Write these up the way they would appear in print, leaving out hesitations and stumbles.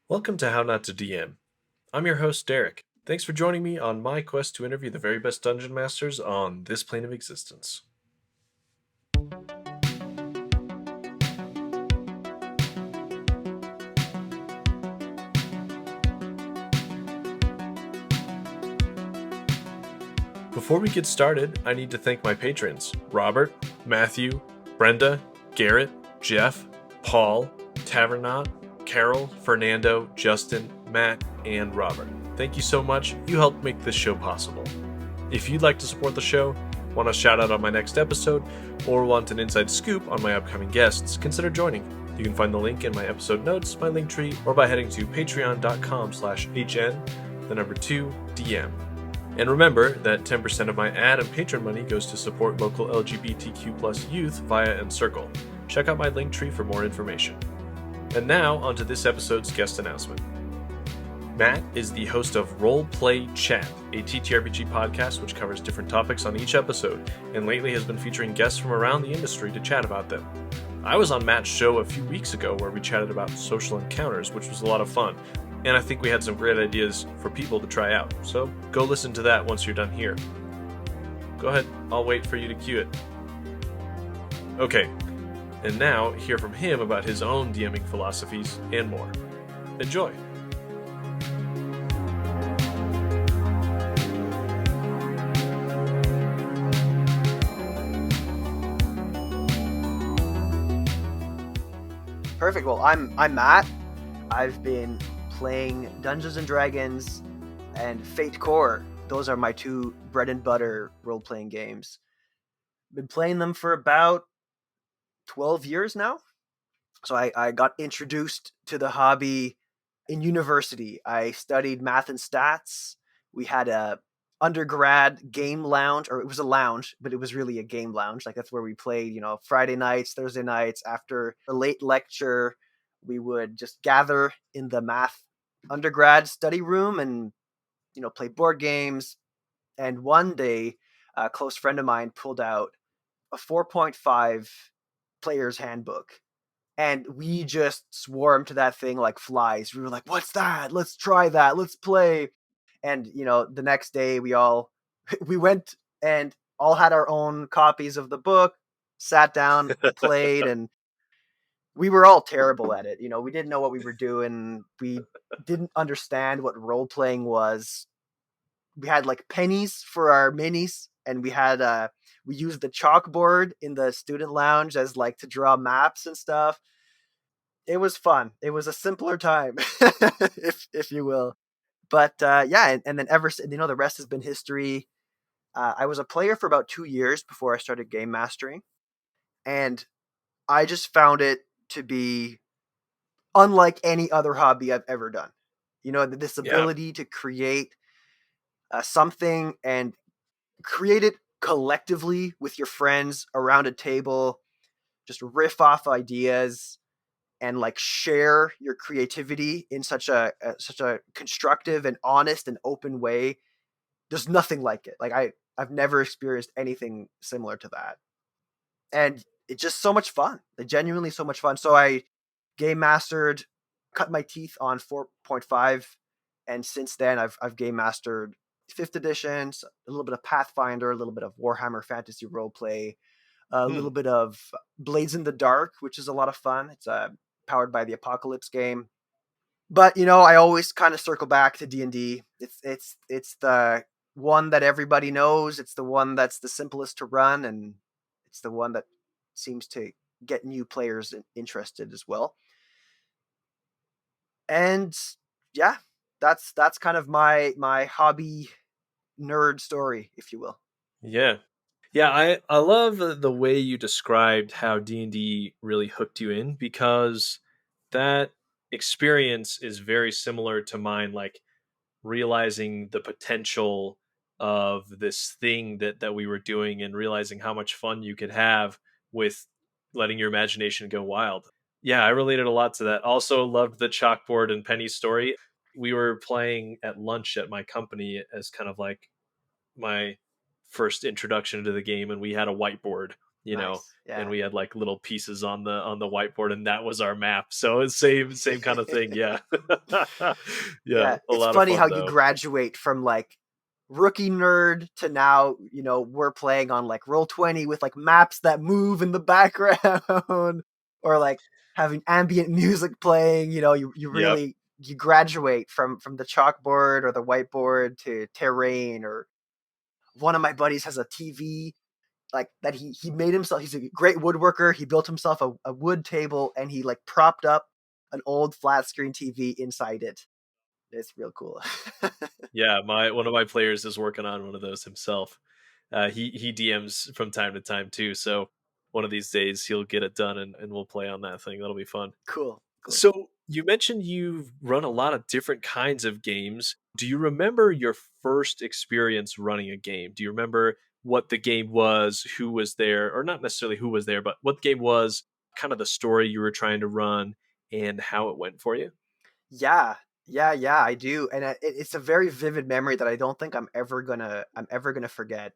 Welcome to How Not to DM. I'm your host, Derek. Thanks for joining me on my quest to interview the very best dungeon masters on this plane of existence. Before we get started, I need to thank my patrons Robert, Matthew, Brenda, Garrett, Jeff, Paul, Tavernaut, Carol, Fernando, Justin, Matt, and Robert. Thank you so much. You helped make this show possible. If you'd like to support the show, want a shout out on my next episode, or want an inside scoop on my upcoming guests, consider joining. You can find the link in my episode notes, my Linktree, or by heading to patreon.com/HN2DM. And remember that 10% of my ad and patron money goes to support local LGBTQ+ youth via Encircle. Check out my Linktree for more information. And now, onto this episode's guest announcement. Matt is the host of Role Play Chat, a TTRPG podcast which covers different topics on each episode, and lately has been featuring guests from around the industry to chat about them. I was on Matt's show a few weeks ago where we chatted about social encounters, which was a lot of fun, and I think we had some great ideas for people to try out, so go listen to that once you're done here. Go ahead, I'll wait for you to cue it. Okay, and now hear from him about his own DMing philosophies and more. Enjoy! Perfect. Well, I'm Matt. I've been playing Dungeons and Dragons and Fate Core. Those are my two bread and butter role-playing games. Been playing them for about 12 years now. So I got introduced to the hobby in university. I studied math and stats. We had a undergrad game lounge, or it was a lounge, but it was really a game lounge. Like that's where we played, Friday nights, Thursday nights after a late lecture. We would just gather in the math undergrad study room and, play board games. And one day, a close friend of mine pulled out a 4.5 player's handbook. And we just swarmed to that thing like flies. We were like, what's that? Let's try that. Let's play. And, the next day we went and all had our own copies of the book, sat down, played, and we were all terrible at it. We didn't know what we were doing. We didn't understand what role playing was. We had like pennies for our minis, and we used the chalkboard in the student lounge as like to draw maps and stuff. It was fun. It was a simpler time, if you will. But yeah, and then the rest has been history. I was a player for about 2 years before I started game mastering, and I just found it to be unlike any other hobby I've ever done. This Yeah. ability to create something and create it collectively with your friends around a table, just riff off ideas and like share your creativity in such a constructive and honest and open way. There's nothing like it. Like I've never experienced anything similar to that. And it's just so much fun. Like, genuinely so much fun. So I game mastered, cut my teeth on 4.5, and since then I've game mastered 5th edition, a little bit of Pathfinder, a little bit of Warhammer Fantasy Roleplay, a little bit of Blades in the Dark, which is a lot of fun. It's powered by the Apocalypse game. But I always kind of circle back to D&D. It's the one that everybody knows. It's the one that's the simplest to run, and it's the one that seems to get new players interested as well. And yeah, that's kind of my hobby nerd story, if you will. Yeah. Yeah, I love the way you described how D&D really hooked you in, because that experience is very similar to mine, like realizing the potential of this thing that we were doing and realizing how much fun you could have with letting your imagination go wild. Yeah, I related a lot to that. Also loved the chalkboard and penny story. We were playing at lunch at my company as kind of like my first introduction to the game, and we had a whiteboard you know, Nice. and Yeah. we had like little pieces on the whiteboard, and that was our map. So it's same kind of thing. Yeah. Yeah, Yeah, a it's lot of funny how fun you though. graduate from like rookie nerd to now, we're playing on like Roll20 with like maps that move in the background or like having ambient music playing, you Yep. really you graduate from the chalkboard or the whiteboard to terrain. Or one of my buddies has a TV like that he made himself. He's a great woodworker. He built himself a wood table and he like propped up an old flat screen TV inside it. It's real cool. Yeah, my one of my players is working on one of those himself. He DMs from time to time too, so one of these days he'll get it done and we'll play on that thing. That'll be fun. Cool, cool. So you mentioned you've run a lot of different kinds of games. Do you remember your first experience running a game? Do you remember what the game was, who was there, or not necessarily who was there, but what the game was, kind of the story you were trying to run, and how it went for you? Yeah, yeah, I do, and it's a very vivid memory that I don't think I'm ever gonna forget.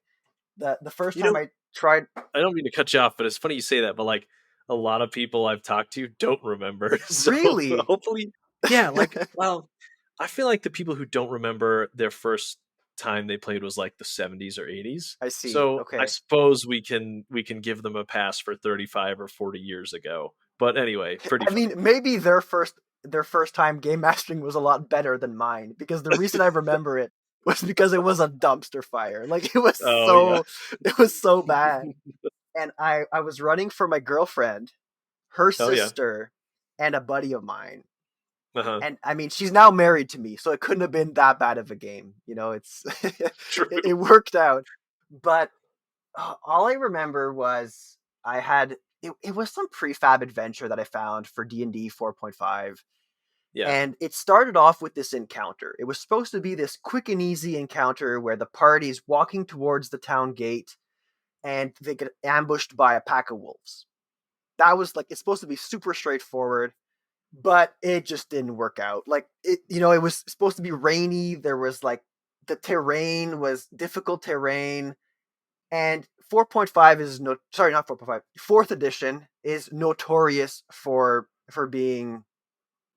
The first You time know, I tried. I don't mean to cut you off, but it's funny you say that. But like a lot of people I've talked to don't remember. So Really? hopefully, yeah. Like, well, I feel like the people who don't remember their first time they played was like the 70s or 80s. I see. So I Okay. suppose we can give them a pass for 35 or 40 years ago. But anyway, pretty I mean, funny. maybe their first time game mastering was a lot better than mine because the reason I remember it was because it was a dumpster fire. Like Oh yeah. it was so bad. And I was running for my girlfriend, her Oh yeah. sister, and a buddy of mine. Uh huh. And I mean, she's now married to me, so it couldn't have been that bad of a game. It's True. it worked out. But all I remember was it was some prefab adventure that I found for D&D 4.5. Yeah. And it started off with this encounter. It was supposed to be this quick and easy encounter where the party's walking towards the town gate and they get ambushed by a pack of wolves. That was like it's supposed to be super straightforward, but it just didn't work out. Like it was supposed to be rainy. There was like the terrain was difficult terrain, and 4.5 is no sorry not 4.5. Fourth edition is notorious for being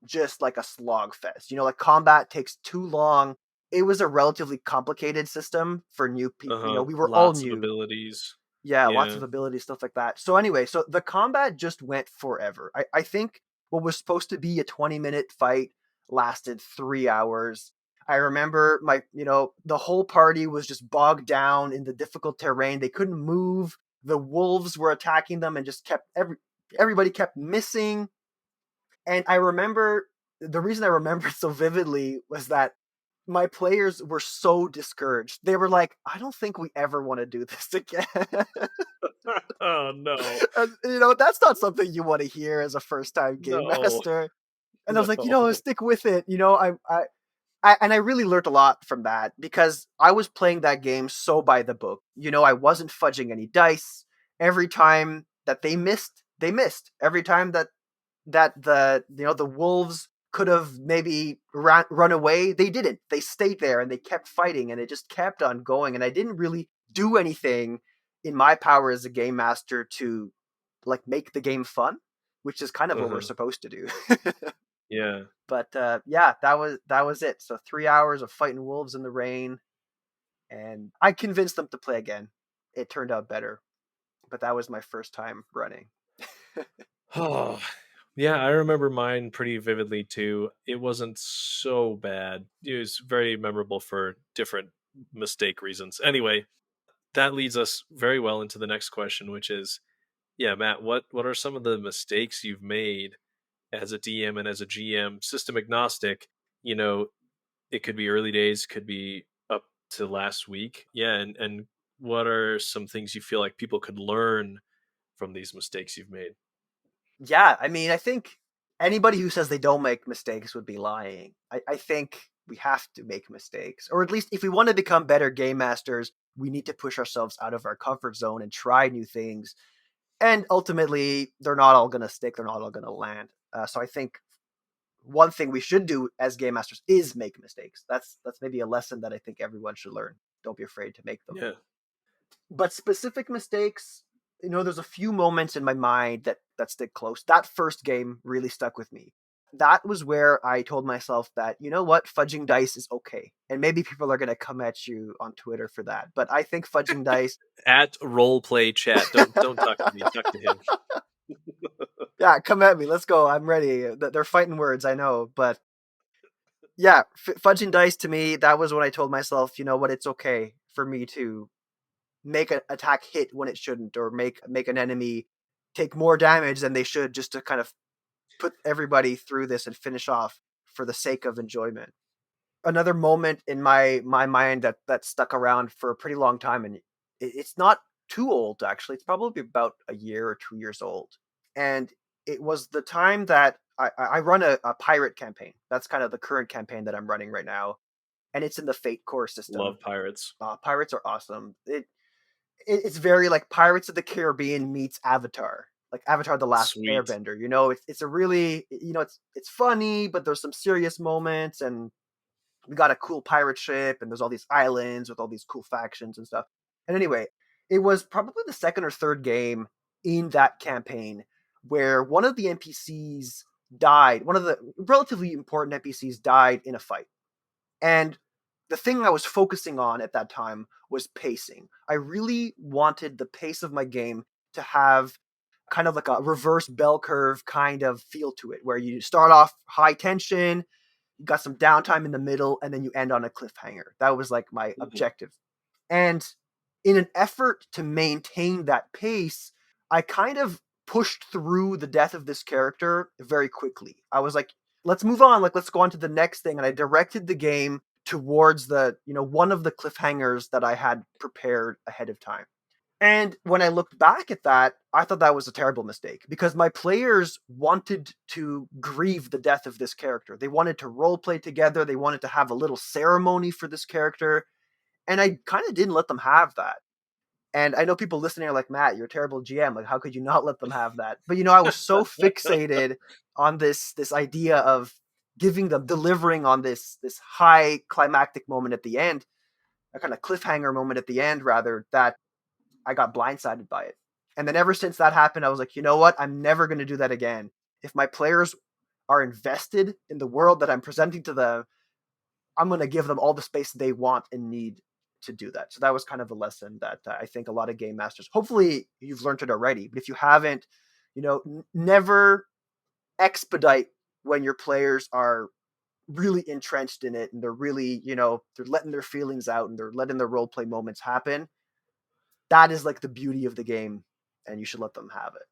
just like a slog fest. Like combat takes too long. It was a relatively complicated system for new Uh people. huh. We were all Lots of new. abilities. Yeah, lots Yeah. of abilities, stuff like that. So anyway, so the combat just went forever. I think what was supposed to be a 20-minute fight lasted 3 hours. I remember the whole party was just bogged down in the difficult terrain. They couldn't move. The wolves were attacking them and just everybody kept missing. And I remember the reason I remember it so vividly was that my players were so discouraged. They were like, I don't think we ever want to do this again. Oh no. And, that's not something you want to hear as a first time game No. master. And I was like, No. stick with it. And I really learned a lot from that because I was playing that game so by the book. I wasn't fudging any dice. Every time that they missed, they missed. Every time that the wolves could have maybe run away, they didn't. They stayed there and they kept fighting and it just kept on going. And I didn't really do anything in my power as a game master to like make the game fun, which is kind of what we're Uh-huh. supposed to do. Yeah. But yeah, that was it. So 3 hours of fighting wolves in the rain, and I convinced them to play again. It turned out better, but that was my first time running. Oh, yeah, I remember mine pretty vividly too. It wasn't so bad. It was very memorable for different mistake reasons. Anyway, that leads us very well into the next question, which is, yeah, Matt, what are some of the mistakes you've made as a DM and as a GM, system agnostic? You know, it could be early days, could be up to last week. Yeah, and what are some things you feel like people could learn from these mistakes you've made? Yeah, I mean, I think anybody who says they don't make mistakes would be lying. I think we have to make mistakes, or at least if we want to become better game masters, we need to push ourselves out of our comfort zone and try new things. And ultimately, they're not all going to stick. They're not all going to land. So I think one thing we should do as game masters is make mistakes. That's maybe a lesson that I think everyone should learn. Don't be afraid to make them. Yeah. But specific mistakes, there's a few moments in my mind that stick close. That first game really stuck with me. That was where I told myself that, you know what, fudging dice is okay. And maybe people are going to come at you on Twitter for that, but I think fudging dice. At roleplay chat. Don't talk to me. Talk to him. Yeah, come at me. Let's go. I'm ready. They're fighting words, I know, but yeah, fudging dice to me, that was when I told myself, you know what, it's okay for me to make an attack hit when it shouldn't, or make an enemy take more damage than they should, just to kind of put everybody through this and finish off for the sake of enjoyment. Another moment in my mind that stuck around for a pretty long time, and it's not too old actually. It's probably about a year or 2 years old, and it was the time that I run a pirate campaign. That's kind of the current campaign that I'm running right now, and it's in the Fate core system. Love pirates. Pirates are awesome. It's very like Pirates of the Caribbean meets Avatar, like Avatar: The Last Sweet. Airbender. It's a really, it's funny, but there's some serious moments, and we got a cool pirate ship, and there's all these islands with all these cool factions and stuff. And anyway, it was probably the second or third game in that campaign where one of the NPCs died. One of the relatively important NPCs died in a fight. And the thing I was focusing on at that time was pacing. I really wanted the pace of my game to have kind of like a reverse bell curve kind of feel to it, where you start off high tension, you got some downtime in the middle, and then you end on a cliffhanger. That was like my objective. And in an effort to maintain that pace, I kind of pushed through the death of this character very quickly. I was like, let's move on. Like, let's go on to the next thing. And I directed the game towards one of the cliffhangers that I had prepared ahead of time. And when I looked back at that, I thought that was a terrible mistake, because my players wanted to grieve the death of this character. They wanted to role play together. They wanted to have a little ceremony for this character. And I kind of didn't let them have that. And I know people listening are like, Matt, you're a terrible GM. Like, how could you not let them have that? But I was so fixated on this idea of delivering on this high climactic moment at the end, a kind of cliffhanger moment at the end, rather, that I got blindsided by it. And then ever since that happened, I was like, you know what? I'm never going to do that again. If my players are invested in the world that I'm presenting to them, I'm going to give them all the space they want and need to do that. So that was kind of a lesson that I think a lot of game masters, hopefully you've learned it already, but if you haven't, never expedite when your players are really entrenched in it, and they're really, they're letting their feelings out, and they're letting their role play moments happen. That is like the beauty of the game, and you should let them have it.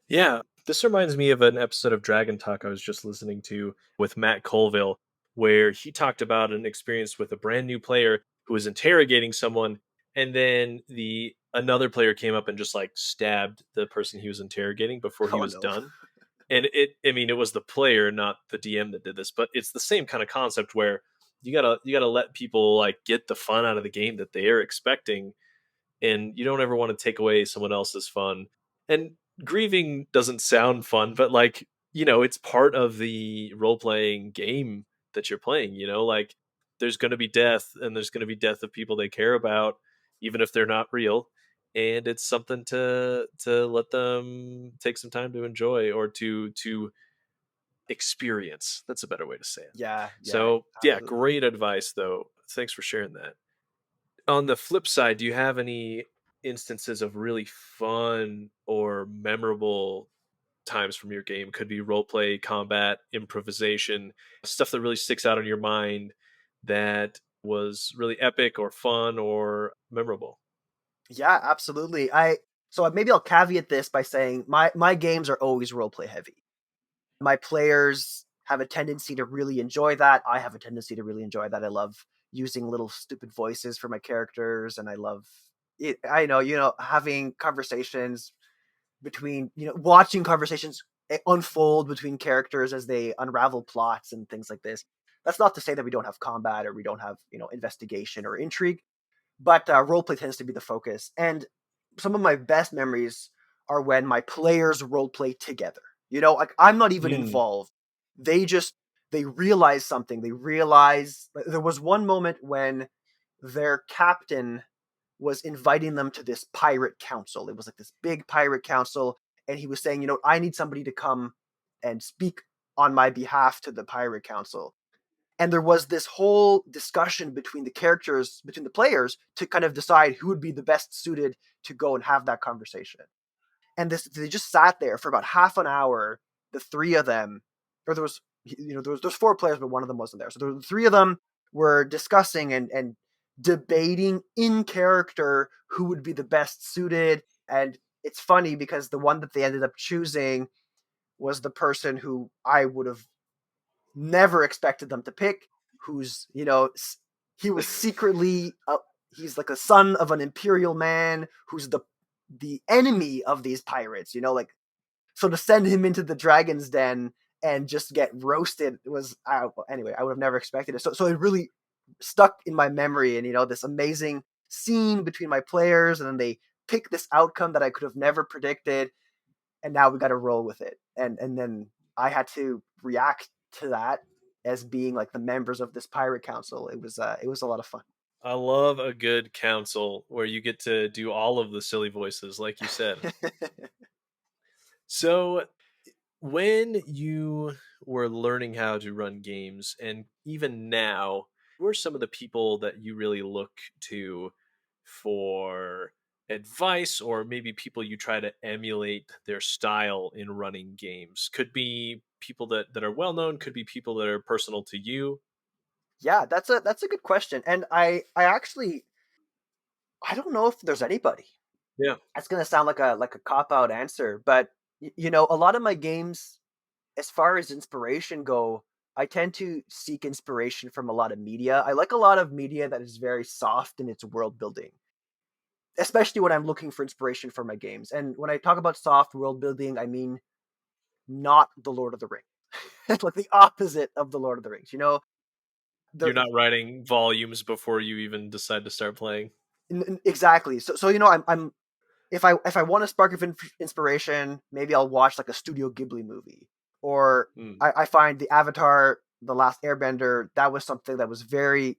Yeah, this reminds me of an episode of Dragon Talk I was just listening to with Matt Colville, where he talked about an experience with a brand new player who was interrogating someone, and then the another player came up and just like stabbed the person he was interrogating before he Oh was no. done. And it was the player, not the DM, that did this, but it's the same kind of concept where you gotta let people like get the fun out of the game that they are expecting, and you don't ever want to take away someone else's fun. And grieving doesn't sound fun, but like, it's part of the role playing game that you're playing, like there's going to be death, and there's going to be death of people they care about, even if they're not real. And it's something to let them take some time to enjoy, or to experience. That's a better way to say it. Yeah, So yeah, absolutely. great advice though. Thanks for sharing that. On the flip side, do you have any instances of really fun or memorable times from your game? Could be role play, combat, improvisation, stuff that really sticks out in your mind that was really epic or fun or memorable. Yeah, absolutely. So maybe I'll caveat this by saying my games are always roleplay heavy. My players have a tendency to really enjoy that. I have a tendency to really enjoy that. I love using little stupid voices for my characters, and I love it. I know, having conversations between, watching conversations unfold between characters as they unravel plots and things like this. That's not to say that we don't have combat, or we don't have, investigation or intrigue, but roleplay tends to be the focus. And some of my best memories are when my players roleplay together. Like, I'm not even Mm. involved. They realize something. They realize, there was one moment when their captain was inviting them to this pirate council. It was like this big pirate council, and he was saying, I need somebody to come and speak on my behalf to the pirate council. And there was this whole discussion between the characters, between the players, to kind of decide who would be the best suited to go and have that conversation. And they just sat there for about half an hour, the three of them, or there was four players, but one of them wasn't there. So the three of them were discussing and debating in character who would be the best suited. And it's funny because the one that they ended up choosing was the person who I would have never expected them to pick, who's, he was secretly he's like a son of an imperial man who's the enemy of these pirates, like, so to send him into the dragon's den and just get roasted was, anyway, I would have never expected it. So it really stuck in my memory, and this amazing scene between my players, and then they pick this outcome that I could have never predicted, and now we got to roll with it. And then I had to react to that as being like the members of this pirate council. It was a lot of fun. I love a good council where you get to do all of the silly voices, like you said. So, when you were learning how to run games, and even now, who are some of the people that you really look to for advice, or maybe people you try to emulate their style in running games? Could be people that are well known, could be people that are personal to you. Yeah, that's a good question, and I actually I don't know if there's anybody. Yeah. That's gonna sound like a cop out answer, but a lot of my games, as far as inspiration go, I tend to seek inspiration from a lot of media. I like a lot of media that is very soft in its world building, especially when I'm looking for inspiration for my games. And when I talk about soft world building, I mean not the Lord of the Rings. It's like the opposite of the Lord of the Rings. You're The not writing volumes before you even decide to start playing. exactly. So I'm if I want a spark of inspiration, maybe I'll watch like a Studio Ghibli movie, or Hmm. I find the Avatar, the Last Airbender. That was something that was very,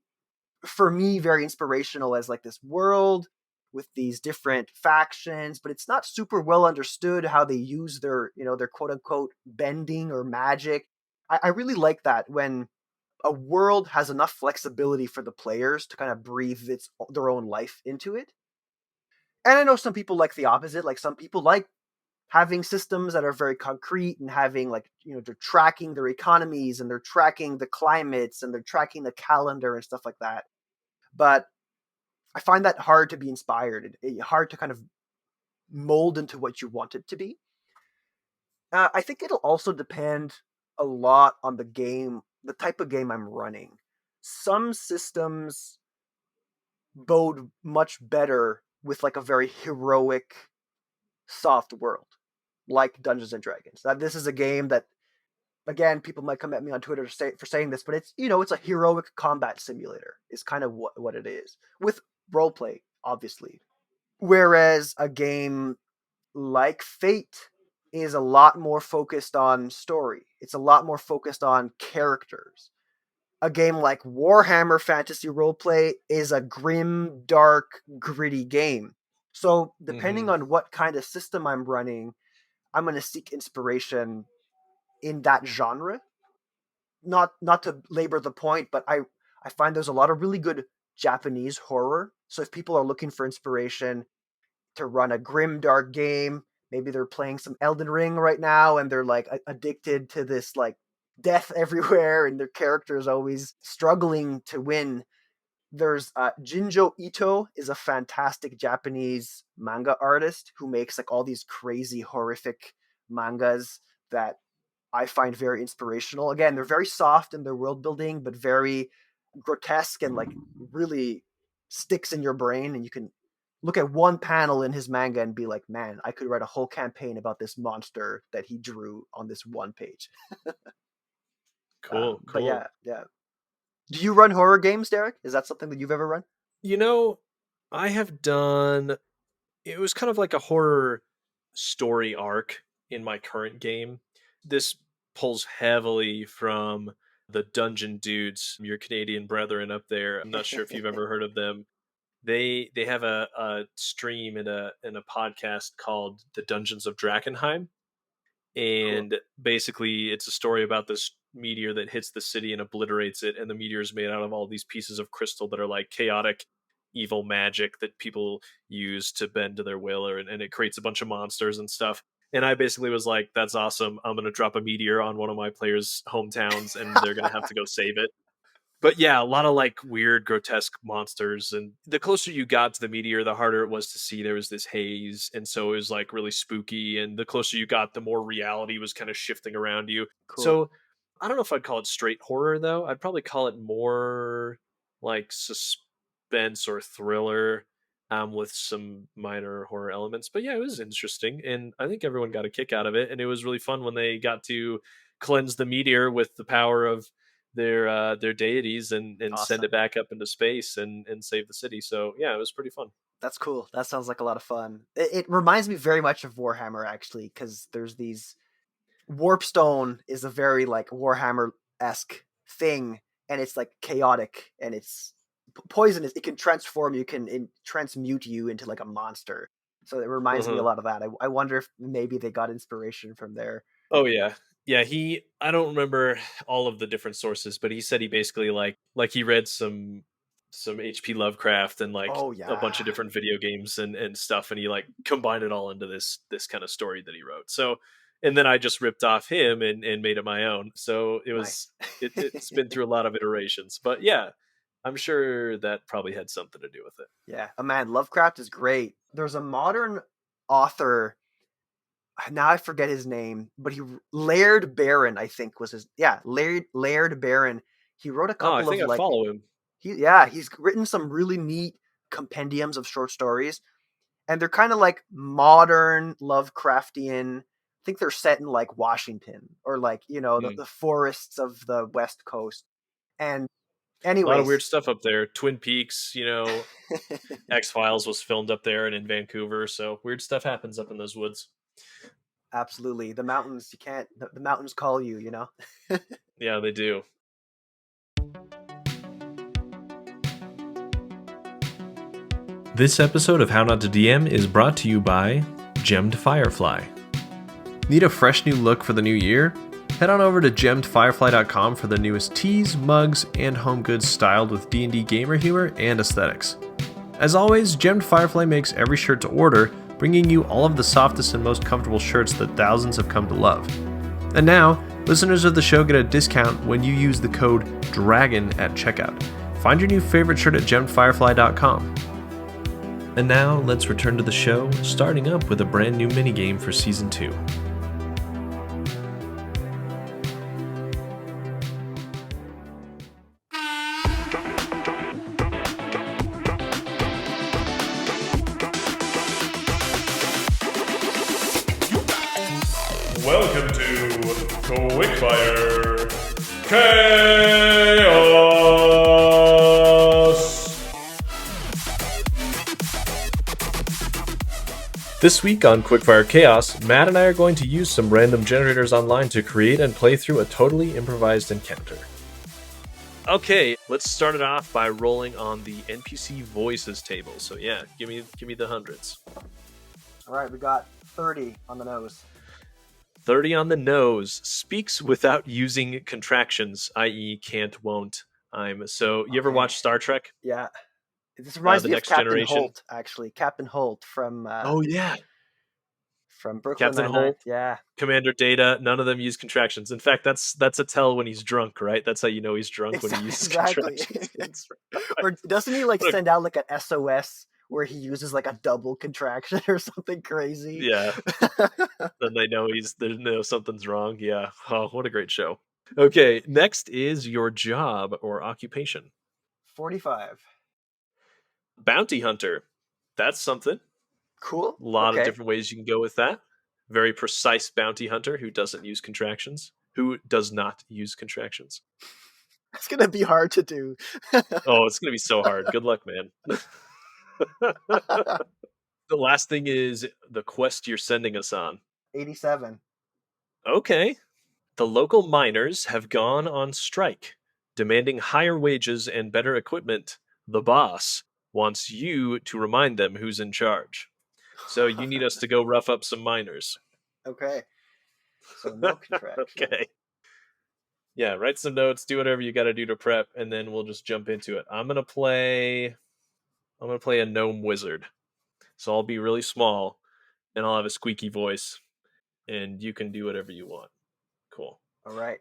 for me, very inspirational as like this world with these different factions, but it's not super well understood how they use their quote unquote bending or magic. I really like that when a world has enough flexibility for the players to kind of breathe their own life into it. And I know some people like the opposite. Like some people like having systems that are very concrete and having like, they're tracking their economies and they're tracking the climates and they're tracking the calendar and stuff like that. But I find that hard to be inspired, hard to kind of mold into what you want it to be. I think it'll also depend a lot on the game, the type of game I'm running. Some systems bode much better with like a very heroic, soft world, like Dungeons and Dragons. That this is a game that, again, people might come at me on Twitter for saying this, but it's a heroic combat simulator. Is kind of what it is with roleplay, obviously. Whereas a game like Fate is a lot more focused on story. It's a lot more focused on characters. A game like Warhammer Fantasy Roleplay is a grim, dark, gritty game. So, depending Hmm. on what kind of system I'm running, I'm going to seek inspiration in that genre. Not to labor the point, but I find there's a lot of really good Japanese horror. So if people are looking for inspiration to run a grim dark game, maybe they're playing some Elden Ring right now and they're like addicted to this like death everywhere and their character is always struggling to win. There's Jinjo Ito is a fantastic Japanese manga artist who makes like all these crazy horrific mangas that I find very inspirational. Again, they're very soft in their world building, but very grotesque and like really sticks in your brain. And you can look at one panel in his manga and be like, man, I could write a whole campaign about this monster that he drew on this one page. Cool, But cool. yeah, yeah. Do you run horror games, Derek? Is that something that you've ever run? You know, I have done, it was kind of like a horror story arc in my current game. This pulls heavily from the Dungeon Dudes, your Canadian brethren up there. I'm not sure if you've ever heard of them. they have a stream in a podcast called The Dungeons of Drakkenheim, Cool. and basically it's a story about this meteor that hits the city and obliterates it, and the meteor is made out of all these pieces of crystal that are like chaotic evil magic that people use to bend to their will, and it creates a bunch of monsters and stuff. And I basically was like, that's awesome, I'm going to drop a meteor on one of my players' hometowns and they're going to have to go save it. But yeah, a lot of like weird, grotesque monsters. And the closer you got to the meteor, the harder it was to see. There was this haze. And so it was like really spooky. And the closer you got, the more reality was kind of shifting around you. Cool. So I don't know if I'd call it straight horror, though. I'd probably call it more like suspense or thriller, with some minor horror elements. But yeah, it was interesting. And I think everyone got a kick out of it. And it was really fun when they got to cleanse the meteor with the power of their deities and send Awesome. it back up into space and save the city. So yeah, it was pretty fun. That's cool. That sounds like a lot of fun. It reminds me very much of Warhammer, actually, because there's these Warpstone is a very like Warhammer-esque thing, and it's like chaotic, and it's poisonous. It can transform you, transmute you into like a monster. So it reminds me a Uh-huh. lot of that. I wonder if maybe they got inspiration from there. Oh yeah. Yeah, I don't remember all of the different sources, but he said he basically like he read some HP Lovecraft and like Oh a bunch yeah, of different video games and stuff, and he like combined it all into this kind of story that he wrote. So and then I just ripped off him and made it my own. So nice. it's been through a lot of iterations. But yeah, I'm sure that probably had something to do with it. Yeah, man, Lovecraft is great. There's a modern author, now I forget his name, but he Laird Barron, I think was his, yeah, Laird Barron. He wrote a Oh, I couple of think I like follow him. he's written some really neat compendiums of short stories, and they're kind of like modern Lovecraftian. I think they're set in like Washington or like Hmm. the forests of the West Coast. And A lot of weird anyways, stuff up there. Twin Peaks, X Files was filmed up there and in Vancouver, so weird stuff happens up in those woods. absolutely, the mountains, you can't, the mountains call you, Yeah, they do. This episode of How Not to DM is brought to you by Gemmed Firefly. Need a fresh new look for the new year? Head on over to gemmedfirefly.com for the newest tees, mugs, and home goods styled with D&D gamer humor and aesthetics. As always, Gemmed Firefly makes every shirt to order, bringing you all of the softest and most comfortable shirts that thousands have come to love. And now, listeners of the show get a discount when you use the code DRAGON at checkout. Find your new favorite shirt at gemmedfirefly.com. And now, let's return to the show, starting up with a brand new minigame for Season 2. Welcome to Quickfire Chaos! This week on Quickfire Chaos, Matt and I are going to use some random generators online to create and play through a totally improvised encounter. Okay, let's start it off by rolling on the NPC voices table. So yeah, give me the hundreds. All right, we got 30 on the nose. 30 on the nose. Speaks without using contractions, i.e. can't, won't, I'm. So you ever Okay. watch Star Trek? Yeah, this reminds The me of Next Captain Generation? Holt, actually. Captain Holt Oh yeah. from Brooklyn Captain Nine-Nine. Holt, Yeah, Commander Data, none of them use contractions. In fact, that's a tell when he's drunk, right? That's how you know he's drunk, when he uses exactly. contractions. That's right. Or doesn't he like What a- send out like an SOS where he uses like a double contraction or something crazy? yeah, then they know something's wrong. Yeah. Oh, what a great show. Okay, next is your job or occupation. 45. Bounty hunter. That's something. Cool. A lot of Okay. different ways you can go with that. Very precise bounty hunter who doesn't use contractions. Who does not use contractions. It's gonna be hard to do. Oh, it's going to be so hard. Good luck, man. The last thing is the quest you're sending us on. 87. Okay. The local miners have gone on strike, demanding higher wages and better equipment. The boss wants you to remind them who's in charge. So you need us to go rough up some miners. Okay. So no contraction. Okay. Yeah, write some notes, do whatever you got to do to prep, and then we'll just jump into it. I'm gonna play a gnome wizard. So I'll be really small, and I'll have a squeaky voice, and you can do whatever you want. Cool. All right.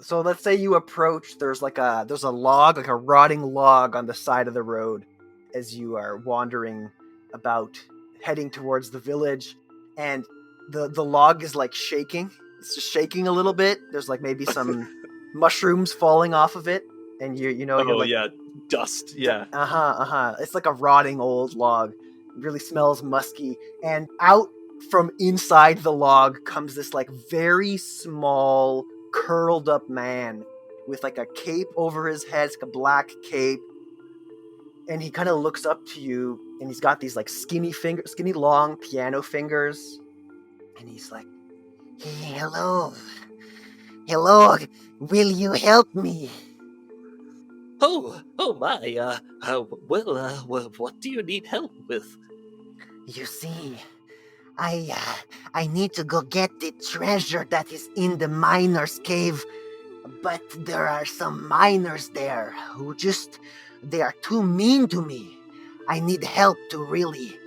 So let's say you approach. There's a log, like a rotting log, on the side of the road as you are wandering about, heading towards the village, and the log is like shaking. It's just shaking a little bit. There's like maybe some mushrooms falling off of it, and you're like, yeah, dust. Yeah. It's like a rotting old log. It really smells musky, and out from inside the log comes this like very small, curled up man with like a cape over his head, it's like a black cape, and he kind of looks up to you, and he's got these like skinny long piano fingers, and he's like, Hello. Hello. Will you help me? Oh my. Well, what do you need help with? You see, I need to go get the treasure that is in the miner's cave, but there are some miners there who they are too mean to me. I need help to really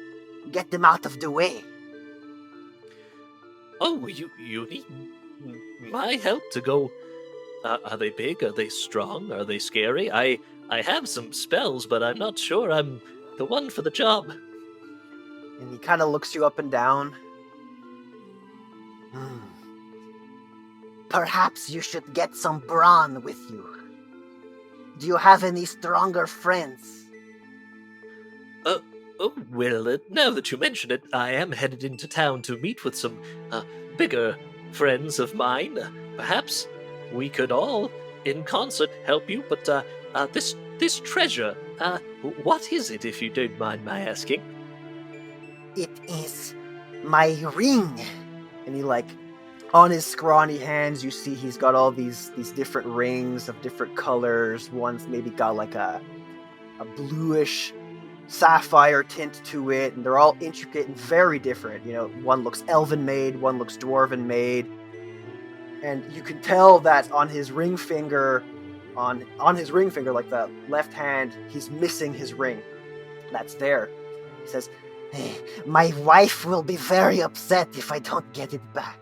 get them out of the way. Oh, you need my help to go. Are they big? Are they strong? Are they scary? I have some spells, but I'm not sure I'm the one for the job. and he kind of looks you up and down. Perhaps you should get some brawn with you. Do you have any stronger friends? Oh, well, now that you mention it, I am headed into town to meet with some bigger friends of mine. Perhaps we could all, in concert, help you, but this treasure, what is it, if you don't mind my asking? It is my ring. And he like, on his scrawny hands, you see he's got all these different rings of different colors. One's maybe got like a bluish sapphire tint to it, and they're all intricate and very different. One looks elven made, one looks dwarven made, and you can tell that on his ring finger, like the left hand, he's missing his ring. That's there. He says, My wife will be very upset if I don't get it back.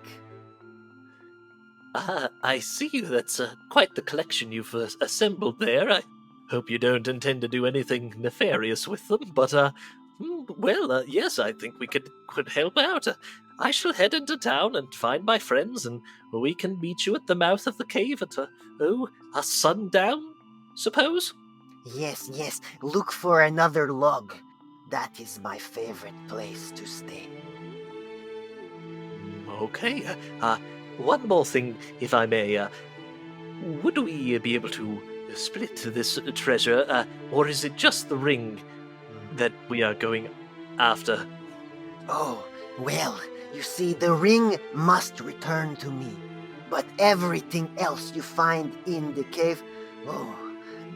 I see. That's quite the collection you've assembled there. I hope you don't intend to do anything nefarious with them, but, yes, I think we could help out. I shall head into town and find my friends, and we can meet you at the mouth of the cave at, a sundown, suppose? Yes, look for another log. That is my favorite place to stay. Okay, one more thing, if I may. Would we be able to split this treasure, or is it just the ring that we are going after? Oh, well, you see, the ring must return to me. But everything else you find in the cave,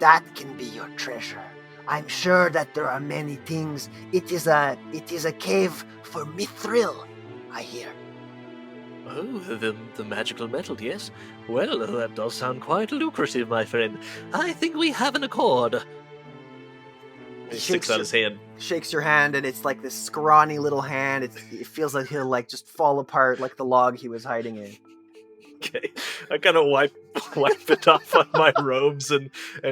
that can be your treasure. I'm sure that there are many things. It is a cave for mithril, I hear. Oh, the magical metal, yes. Well, that does sound quite lucrative, my friend. I think we have an accord. He sticks out his hand. Shakes your hand, and it's like this scrawny little hand. It feels like he'll like just fall apart like the log he was hiding in. Okay, I kind of wipe it off on my robes and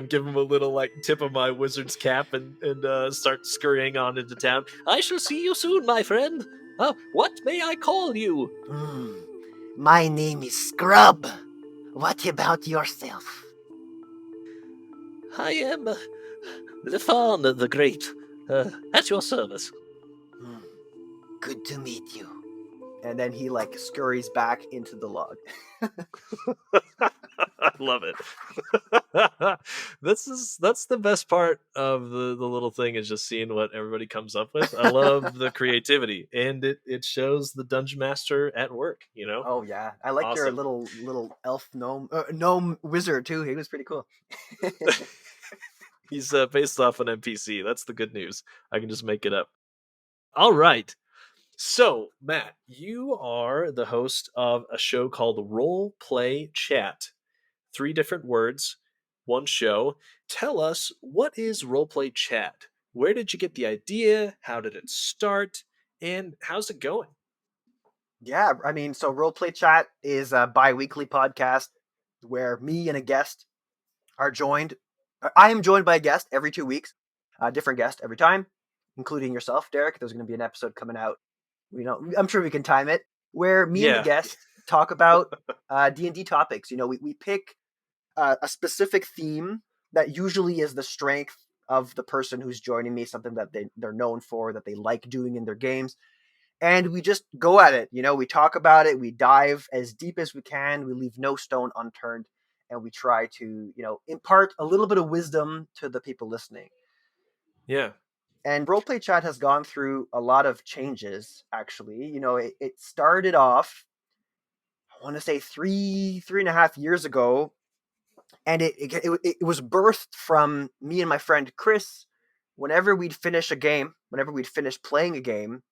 give him a little like tip of my wizard's cap and start scurrying on into town. I shall see you soon, my friend. What may I call you? My name is Scrub. What about yourself? I am Lefan the Great, at your service. Good to meet you. And then he like scurries back into the log. I love it. That's the best part of the little thing, is just seeing what everybody comes up with. I love the creativity, and it shows the dungeon master at work. Oh yeah, I like your little elf gnome wizard too. He was pretty cool. He's based off an NPC. That's the good news. I can just make it up. All right. So, Matt, you are the host of a show called Role Play Chat. 3 different words, one show. Tell us, what is Role Play Chat? Where did you get the idea? How did it start? And how's it going? Yeah, I mean, so Roleplay Chat is a bi-weekly podcast where me and a guest are joined. I am joined by a guest every 2 weeks, a different guest every time, including yourself, Derek. There's going to be an episode coming out. I'm sure we can time it, where me and the Yeah. guest talk about D&D topics. We pick a specific theme that usually is the strength of the person who's joining me, something that they're known for, that they like doing in their games. And we just go at it. We talk about it. We dive as deep as we can. We leave no stone unturned. And we try to, impart a little bit of wisdom to the people listening. Yeah. And Roleplay Chat has gone through a lot of changes, actually. It started off, I want to say 3.5 years ago. And it was birthed from me and my friend Chris. Whenever we'd finish playing a game,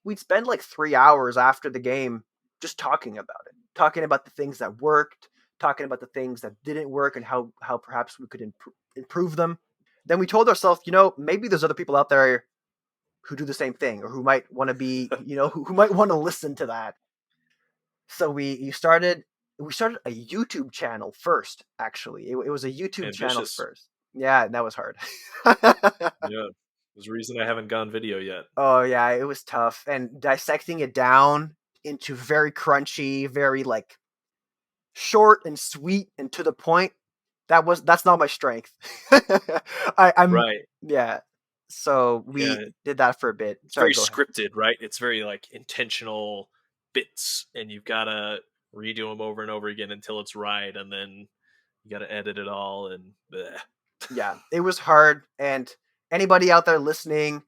we'd spend like 3 hours after the game just talking about the things that worked, talking about the things that didn't work, and how perhaps we could improve them. Then we told ourselves, maybe there's other people out there who do the same thing, or who might want to be, who might want to listen to that. So we started a YouTube channel first. Actually, it was a YouTube channel Ambitious. first. Yeah, that was hard. Yeah. There's a reason I haven't gone video yet. Oh yeah, it was tough, and dissecting it down into very crunchy, very like short and sweet and to the point. That's not my strength. I'm Right. Yeah. So we did that for a bit. It's Sorry, very go ahead. scripted, right? It's very like intentional bits, and you've got to redo them over and over again until it's right, and then you got to edit it all. And bleh. Yeah, it was hard. And anybody out there listening,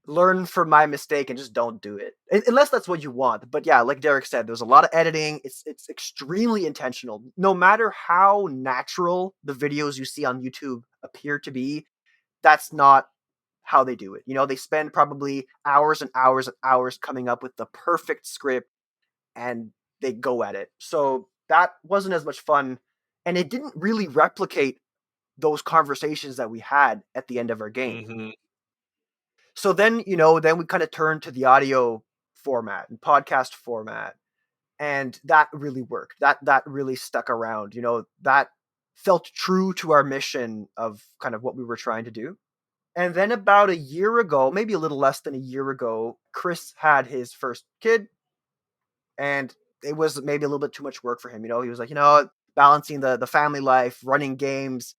learn from my mistake and just don't do it unless that's what you want. But yeah, like Derek said, there's a lot of editing. It's extremely intentional. No matter how natural the videos you see on YouTube appear to be, that's not how they do it. They spend probably hours and hours and hours coming up with the perfect script, and they go at it. So that wasn't as much fun, and it didn't really replicate those conversations that we had at the end of our game. Mm-hmm. So then, then we kind of turned to the audio format and podcast format, and that really worked. That really stuck around. That felt true to our mission of kind of what we were trying to do. And then about a year ago, maybe a little less than a year ago, Chris had his first kid, and it was maybe a little bit too much work for him. He was like, balancing the family life, running games,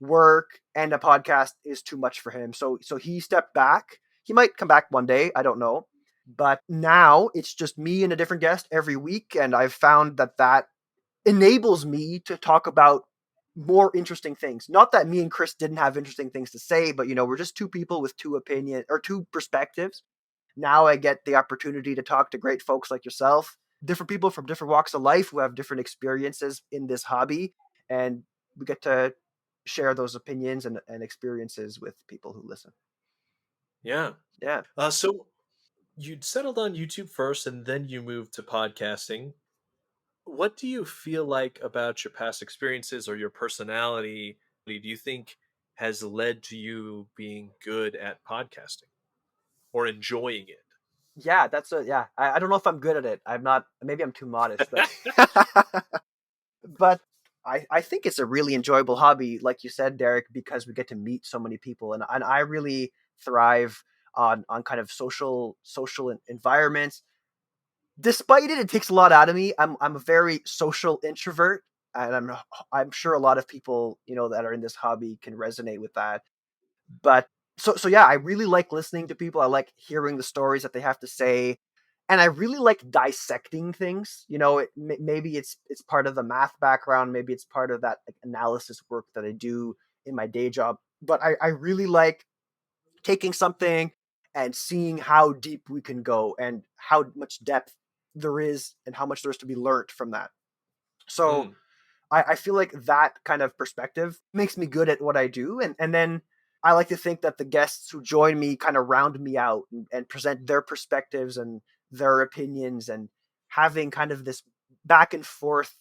work, and a podcast is too much for him. So he stepped back. He might come back one day, I don't know. But now it's just me and a different guest every week, and I've found that enables me to talk about more interesting things. Not that me and Chris didn't have interesting things to say, but we're just two people with two opinions or two perspectives. Now I get the opportunity to talk to great folks like yourself, different people from different walks of life who have different experiences in this hobby, and we get to share those opinions and experiences with people who listen. Yeah. Yeah. So you'd settled on YouTube first, and then you moved to podcasting. What do you feel like about your past experiences or your personality? Do you think has led to you being good at podcasting or enjoying it? Yeah, I don't know if I'm good at it. I'm not. Maybe I'm too modest, but but I think it's a really enjoyable hobby, like you said, Derek, because we get to meet so many people, and I really thrive on kind of social environments. Despite it takes a lot out of me. I'm a very social introvert, and I'm sure a lot of people that are in this hobby can resonate with that. But so yeah, I really like listening to people. I like hearing the stories that they have to say, and I really like dissecting things. Maybe it's part of the math background, maybe it's part of that like analysis work that I do in my day job. But I really like taking something and seeing how deep we can go and how much depth there is and how much there is to be learned from that. So I feel like that kind of perspective makes me good at what I do. And then I like to think that the guests who join me kind of round me out and present their perspectives and their opinions, and having kind of this back and forth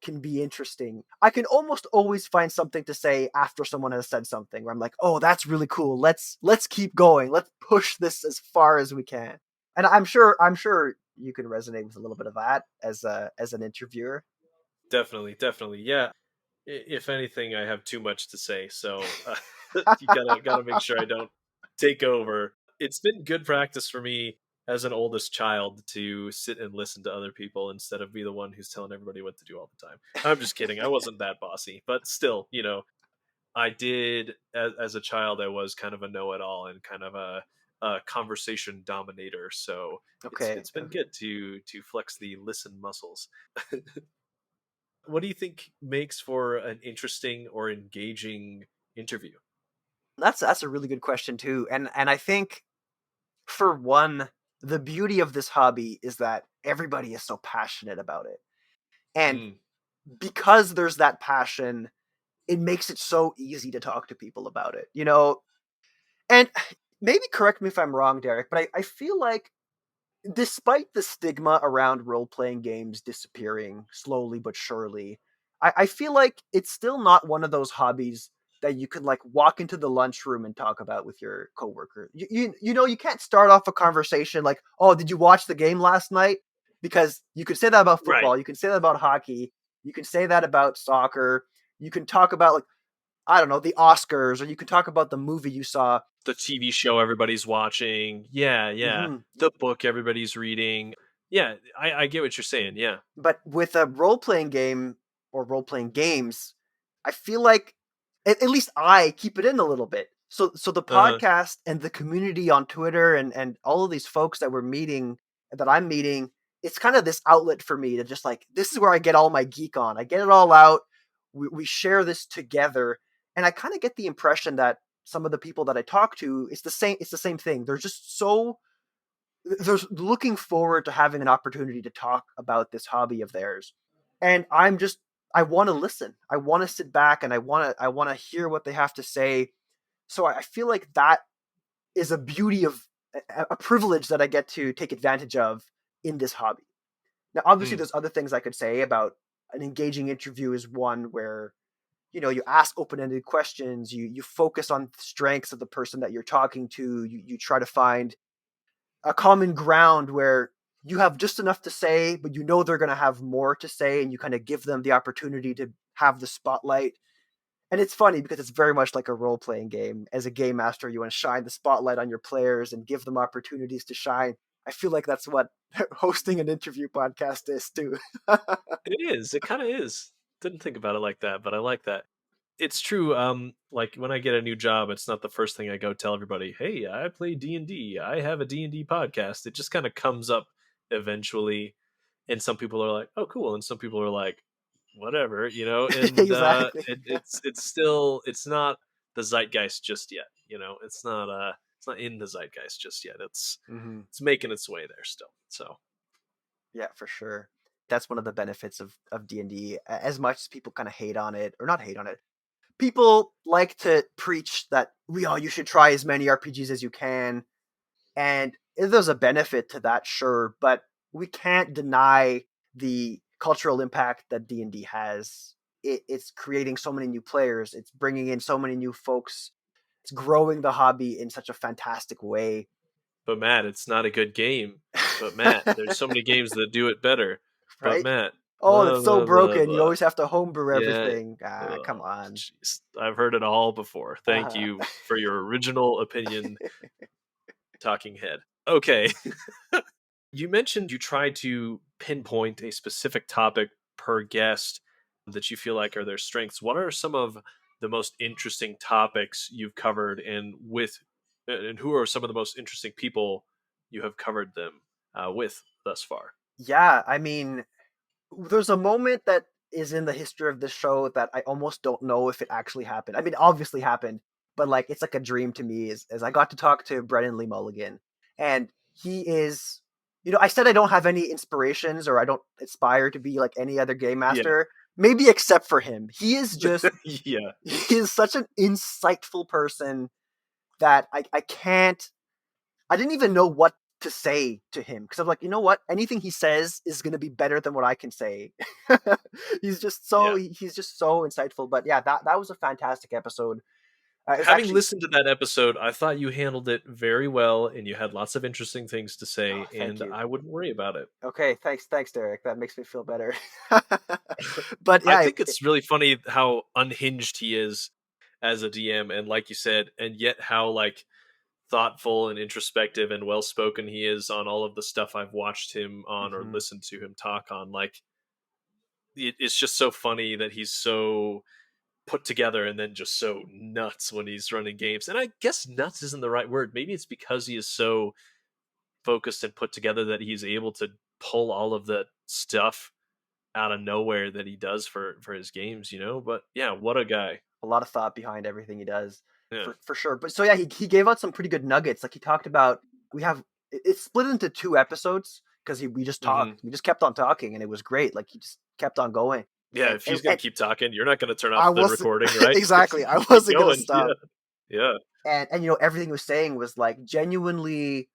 can be interesting. I can almost always find something to say after someone has said something where I'm like, "Oh, that's really cool. Let's keep going. Let's push this as far as we can." And I'm sure you can resonate with a little bit of that as an interviewer. Definitely. Yeah. If anything, I have too much to say, so you gotta make sure I don't take over. It's been good practice for me as an oldest child to sit and listen to other people instead of be the one who's telling everybody what to do all the time. I'm just kidding. I wasn't that bossy, but still, I did as a child. I was kind of a know-it-all and kind of a conversation dominator. So Okay. it's been good to flex the listen muscles. What do you think makes for an interesting or engaging interview? That's a really good question too. And I think, for one, the beauty of this hobby is that everybody is so passionate about it. And Mm, because there's that passion, it makes it so easy to talk to people about it, And maybe correct me if I'm wrong, Derek, but I feel like, despite the stigma around role playing games disappearing slowly but surely, I feel like it's still not one of those hobbies that you could like walk into the lunchroom and talk about with your coworker. You can't start off a conversation like, "Oh, did you watch the game last night?" Because you could say that about right. football, you can say that about hockey, you can say that about soccer, you can talk about, like, I don't know, the Oscars, or you can talk about the movie you saw. The TV show everybody's watching. Yeah. Mhm. The book everybody's reading. Yeah, I get what you're saying. Yeah. But with a role playing game or role playing games, I feel like, at least I keep it in a little bit. So the Uh, podcast and the community on Twitter and all of these folks that I'm meeting, it's kind of this outlet for me to just like, this is where I get all my geek on. I get it all out. We share this together, and I kind of get the impression that some of the people that I talk to, it's the same thing. They're looking forward to having an opportunity to talk about this hobby of theirs. And I want to listen. I want to sit back and I want to hear what they have to say. So I feel like that is a beauty of a privilege that I get to take advantage of in this hobby. Now, obviously, mm, there's other things I could say about an engaging interview. Is one where, you ask open-ended questions, you focus on the strengths of the person that you're talking to, you try to find a common ground where you have just enough to say, but they're going to have more to say, and you kind of give them the opportunity to have the spotlight. And it's funny because it's very much like a role playing game. As a game master, you want to shine the spotlight on your players and give them opportunities to shine. I feel like that's what hosting an interview podcast is too. it is. It kind of is. Didn't think about it like that, but I like that. It's true. Like when I get a new job, it's not the first thing I go tell everybody. Hey, I play D&D. I have a D&D podcast. It just kind of comes up eventually, and some people are like, "Oh, cool," and some people are like, "Whatever," And Exactly. it's not the zeitgeist just yet. It's not in the zeitgeist just yet. Hmm. It's making its way there still. So Yeah, for sure. That's one of the benefits of D&D. As much as people kind of hate on it, or not hate on it, people like to preach that you should try as many RPGs as you can, and there's a benefit to that, sure, but we can't deny the cultural impact that D&D has. It's creating so many new players. It's bringing in so many new folks. It's growing the hobby in such a fantastic way. But Matt, it's not a good game. But Matt, there's so many games that do it better. But Right? Matt, Oh, blah it's so blah blah broken. You blah. always have to homebrew Yeah. everything. Come on. Jeez. I've heard it all before. Thank Uh, you for your original opinion, talking head. Okay. You mentioned you try to pinpoint a specific topic per guest that you feel like are their strengths. What are some of the most interesting topics you've covered, and who are some of the most interesting people you have covered them with thus far? yeah, I mean, there's a moment that is in the history of this show that I almost don't know if it actually happened. I mean, obviously happened, but like it's like a dream to me. As I got to talk to Brennan Lee Mulligan, and he is, I said I don't have any inspirations or I don't aspire to be like any other game Yeah. master, maybe except for him. He is just Yeah. he is such an insightful person that I didn't even know what to say to him because I'm like, you know what? Anything he says is going to be better than what I can say. he's just so Yeah. he's just so insightful. But yeah, that was a fantastic episode. It's Having actually listened to that episode, I thought you handled it very well, and you had lots of interesting things to say, thank and you. I wouldn't worry about it. Okay, thanks, Derek. That makes me feel better. But I yeah, think it's really funny how unhinged he is as a DM, and like you said, and yet how like thoughtful and introspective and well spoken he is on all of the stuff I've watched him on or Mhm. listened to him talk on. Like it's just so funny that he's so put together and then just so nuts when he's running games. And I guess nuts isn't the right word. Maybe it's because he is so focused and put together that he's able to pull all of the stuff out of nowhere that he does for his games, you know? But yeah, what a guy. a lot of thought behind everything he does, Yeah. for sure. But so yeah, he gave out some pretty good nuggets. Like he talked about it's split into 2 episodes because we just talked. We just kept on talking, and it was great. Like he just kept on going. Yeah, And, if he's gonna and keep talking, you're not gonna turn I off the wasn't recording, right? exactly. I Keep wasn't gonna going. stop. Yeah. And everything he was saying was like genuinely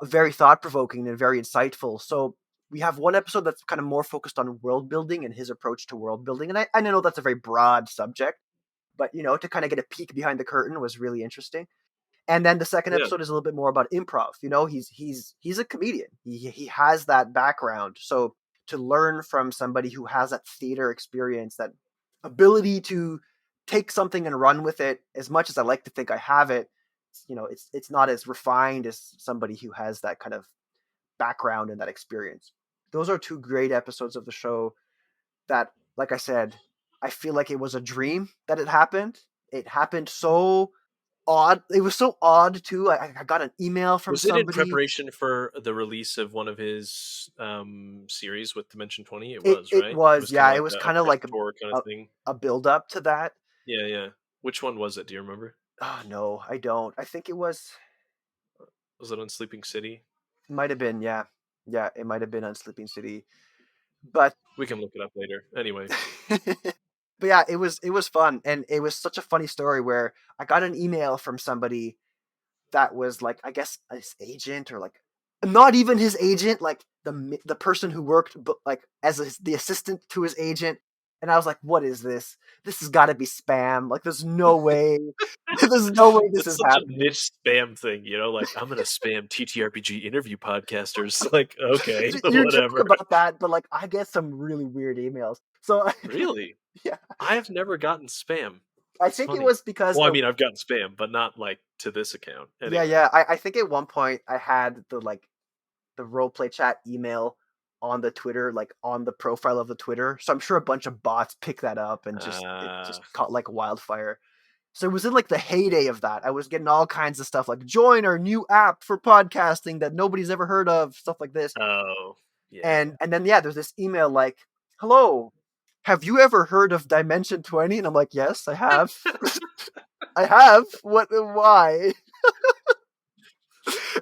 very thought provoking and very insightful. So we have one episode that's kind of more focused on world building and his approach to world building. And I know that's a very broad subject, but to kind of get a peek behind the curtain was really interesting. And then the second Yeah. episode is a little bit more about improv. He's a comedian. He has that background. So to learn from somebody who has that theater experience, that ability to take something and run with it, as much as I like to think I have it, it's not as refined as somebody who has that kind of background and that experience. Those are 2 great episodes of the show that, like I said, I feel like it was a dream that it happened. It happened so odd. It was so odd too. I got an email from Was it in somebody. preparation for the release of one of his series with Dimension 20? It It was, it right? It was was kind yeah. of It like was a kind of press like tour kind a of thing. a build up to that. Yeah, yeah. Which one was it? Do you remember? Oh no, I don't. I think it was. Was it on Sleeping City? Might have been, yeah. Yeah, it might have been on Sleeping City. But We can look it up later. Anyway. but yeah, it was fun, and it was such a funny story where I got an email from somebody that was like, I guess his agent, or like not even his agent, like the person who worked like as the assistant to his agent. And I was like, what is this? This has got to be spam. Like there's no way. There's no way this It's is such a happening. niche spam thing, like I'm gonna spam TTRPG interview podcasters. Like, okay, You joke whatever. about that, but like I get some really weird emails. So Really? yeah, I have never gotten spam. I That's think it funny. was because Well, I mean, I've gotten spam, but not like to this account. Anyway. yeah. I think at one point I had the roleplay chat email on the Twitter, like on the profile of the Twitter. So I'm sure a bunch of bots picked that up and it just caught like wildfire. So it was in like the heyday of that. I was getting all kinds of stuff like join our new app for podcasting that nobody's ever heard of, stuff like this. Oh, yeah. And then yeah, there's this email like, "Hello, have you ever heard of Dimension 20?" And I'm like, "Yes, I have." I have. What? Why?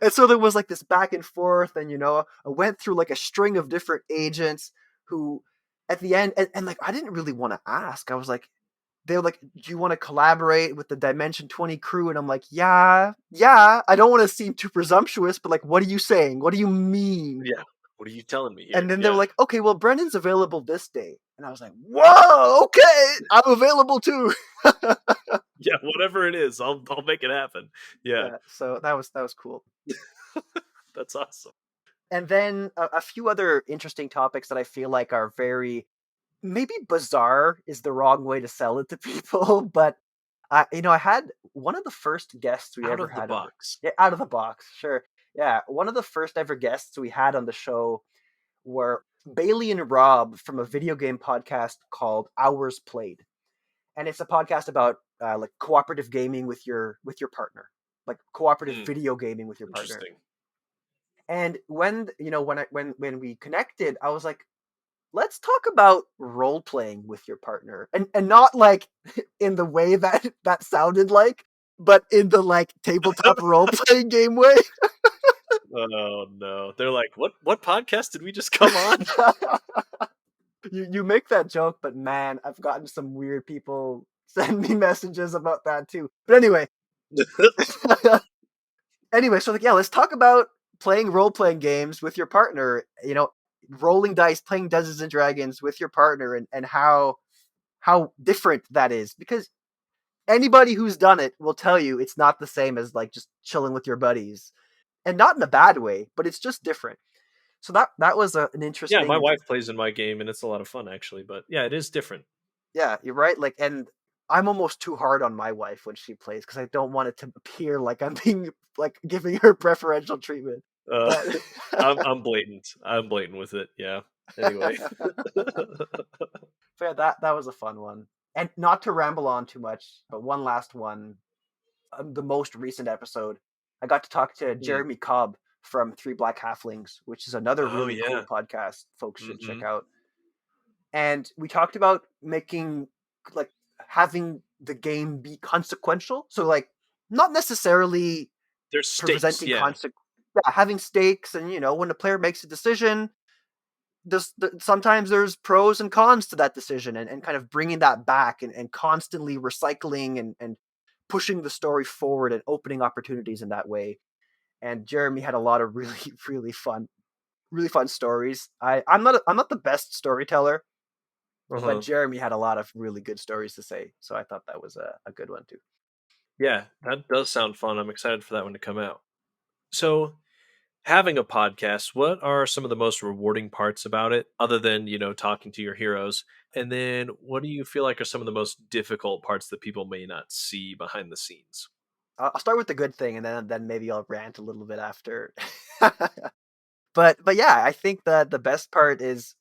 And so there was like this back and forth, and I went through like a string of different agents who, at the end, and like I didn't really want to ask. I was like, they were like, "Do you want to collaborate with the Dimension 20 crew?" And I'm like, "Yeah. I don't want to seem too presumptuous, but like, what are you saying? What do you mean?" Yeah. What are you telling me here? And then they were like, "Okay, well, Brendan's available this day," and I was like, "Whoa, okay, I'm available too." Yeah, whatever it is, I'll make it happen. Yeah. So that was cool. That's awesome. And then a few other interesting topics that I feel like are very, maybe bizarre is the wrong way to sell it to people, but I had one of the first guests we Out ever of the had box. yeah, out of the box, sure. Yeah, one of the first ever guests we had on the show were Bailey and Rob from a video game podcast called Hours Played. And it's a podcast about like cooperative gaming with your partner, like cooperative video gaming with your partner. Interesting. And when when we connected, I was like, let's talk about role playing with your partner, and not like in the way that sounded like, but in the like tabletop role playing game way. Oh no. They're like, what podcast did we just come on? You make that joke, but man, I've gotten some weird people send me messages about that too. But anyway, so like, yeah, let's talk about playing role-playing games with your partner. Rolling dice, playing Dungeons and Dragons with your partner, and how different that is. Because anybody who's done it will tell you it's not the same as like just chilling with your buddies, and not in a bad way, but it's just different. So that was an Yeah, interesting. my wife plays in my game, and it's a lot of fun actually. But yeah, it is different. Yeah, you're right. Like, and I'm almost too hard on my wife when she plays because I don't want it to appear like I'm being like giving her preferential treatment. Uh, But I'm blatant. I'm blatant with it. Yeah. Anyway. yeah, that was a fun one. And not to ramble on too much, but one last one. The most recent episode, I got to talk to Hmm. Jeremy Cobb from Three Black Halflings, which is another Oh really cool yeah. podcast folks should check Hmm. out. And we talked about making like having the game be consequential. So like not necessarily There's stakes. presenting Yeah. having stakes, and when a player makes a decision, sometimes there's pros and cons to that decision, and kind of bringing that back, and constantly recycling, and pushing the story forward and opening opportunities in that way. And Jeremy had a lot of really really fun stories. I'm not the best storyteller, but Uh-huh. Jeremy had a lot of really good stories to say. So I thought that was a good one too. Yeah, that does sound fun. I'm excited for that one to come out. So, having a podcast, what are some of the most rewarding parts about it, other than talking to your heroes? And then, what do you feel like are some of the most difficult parts that people may not see behind the scenes? I'll start with the good thing, and then maybe I'll rant a little bit after. But yeah, I think that the best part is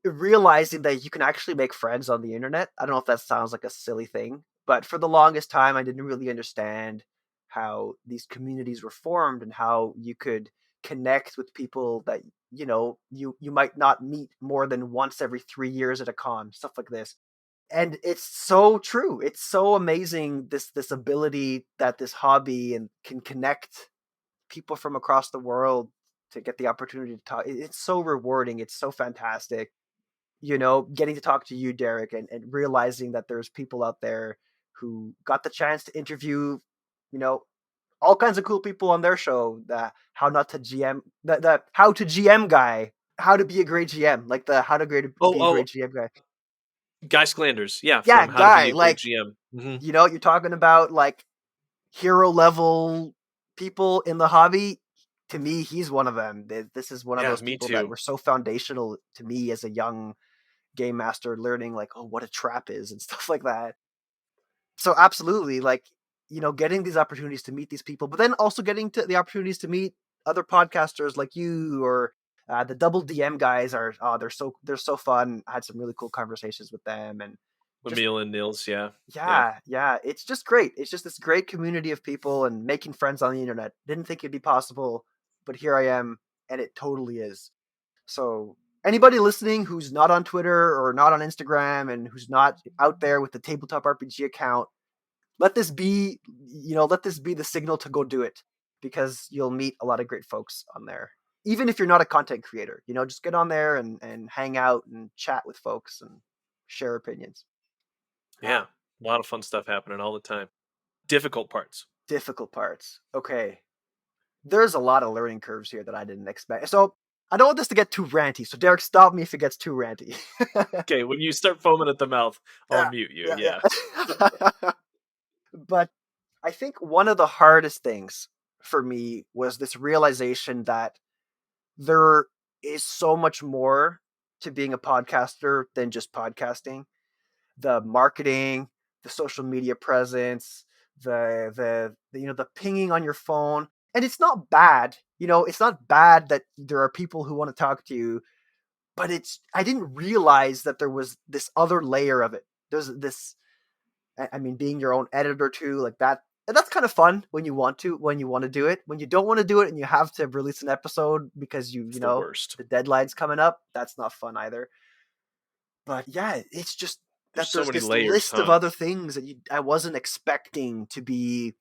realizing that you can actually make friends on the internet. I don't know if that sounds like a silly thing, but for the longest time, I didn't really understand how these communities were formed and how you could connect with people that you might not meet more than once every 3 years at a con, stuff like this. And it's so true. It's so amazing, this ability that this hobby and can connect people from across the world to get the opportunity to talk. It's so rewarding. It's so fantastic, getting to talk to you, Derek, and realizing that there's people out there who got the chance to interview, you know, all kinds of cool people on their show. The how not to GM, the how to GM guy, how to be a great GM, like the how to be a Oh, great GM guy. Guy Sklanders, yeah, Yeah, from How to Be guy, a Great like GM. you're talking about like hero level people in the hobby. To me, he's one of them. This is one of Yeah, those me people that too. were so foundational to me as a young game master, learning like, oh, what a trap is and stuff like that. So absolutely, like, getting these opportunities to meet these people, but then also getting to the opportunities to meet other podcasters like you, or the double DM guys are, oh, they're so fun. I had some really cool conversations with them, and just, Emil and Nils, yeah. Yeah. yeah, it's just great. It's just this great community of people and making friends on the internet. Didn't think it'd be possible, but here I am, and it totally is. So anybody listening who's not on Twitter or not on Instagram and who's not out there with the tabletop RPG account, let this be, let this be the signal to go do it, because you'll meet a lot of great folks on there. Even if you're not a content creator, just get on there and hang out and chat with folks and share opinions. Yeah. A lot of fun stuff happening all the time. Difficult parts. Difficult parts. Okay. There's a lot of learning curves here that I didn't expect. So I don't want this to get too ranty. So Derek, stop me if it gets too ranty. Okay, when you start foaming at the mouth, I'll Yeah, mute you. yeah, Yeah. yeah. But I think one of the hardest things for me was this realization that there is so much more to being a podcaster than just podcasting. The marketing, the social media presence, the pinging on your phone. And it's not bad. It's not bad that there are people who want to talk to you, but I didn't realize that there was this other layer of it. There's this, I mean, being your own editor too, like that. And that's kind of fun when you want to do it. When you don't want to do it and you have to release an episode because It's the worst. the deadline's coming up, that's not fun either. But yeah, it's just There's that so there's many this layers, list of huh? other things that I wasn't expecting to be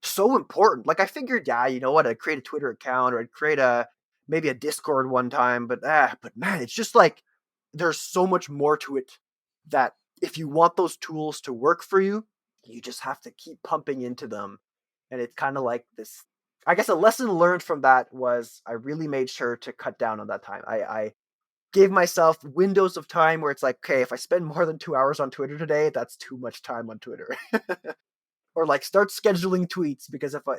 so important. Like I figured, yeah, you know what, I'd create a Twitter account or I'd create maybe a Discord one time, but man, it's just like there's so much more to it that if you want those tools to work for you, you just have to keep pumping into them. And it's kind of like this. I guess a lesson learned from that was I really made sure to cut down on that time. I gave myself windows of time where it's like, okay, if I spend more than 2 hours on Twitter today, that's too much time on Twitter. Or like start scheduling tweets, because if I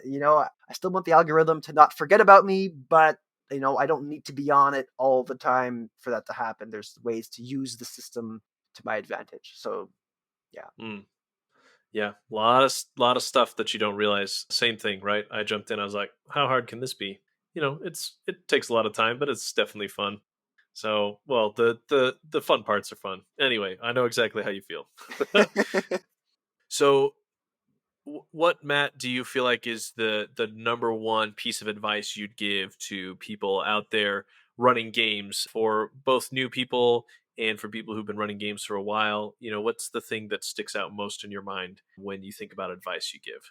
still want the algorithm to not forget about me, but I don't need to be on it all the time for that to happen. There's ways to use the system to my advantage. So yeah. Yeah, lot of stuff that you don't realize. Same thing, right? I jumped in. I was like, how hard can this be? It takes a lot of time, but it's definitely fun. So, well, the fun parts are fun. Anyway, I know exactly how you feel. So, what, Matt, do you feel like is the number one piece of advice you'd give to people out there running games, for both new people and for people who've been running games for a while? What's the thing that sticks out most in your mind when you think about advice you give?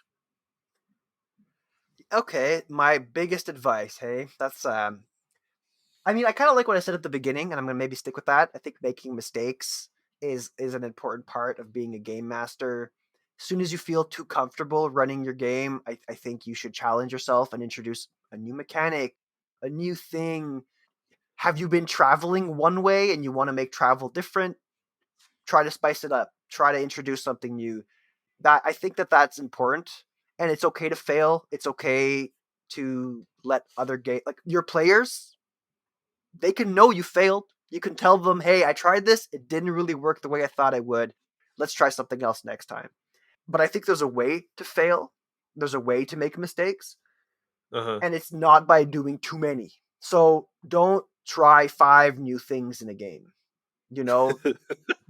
Okay, my biggest advice, hey, that's I mean, I kind of like what I said at the beginning, and I'm gonna maybe stick with that. I think making mistakes is an important part of being a game master. As soon as you feel too comfortable running your game, I think you should challenge yourself and introduce a new mechanic, a new thing. Have you been traveling one way and you want to make travel different? Try to spice it up. Try to introduce something new. That I think that's important, and it's okay to fail. It's okay to let other game like your players, they can know you failed. You can tell them, hey, I tried this. It didn't really work the way I thought I would. Let's try something else next time. But I think there's a way to fail. There's a way to make mistakes. Uh And it's not by doing too many. So don't try 5 new things in a game. huh.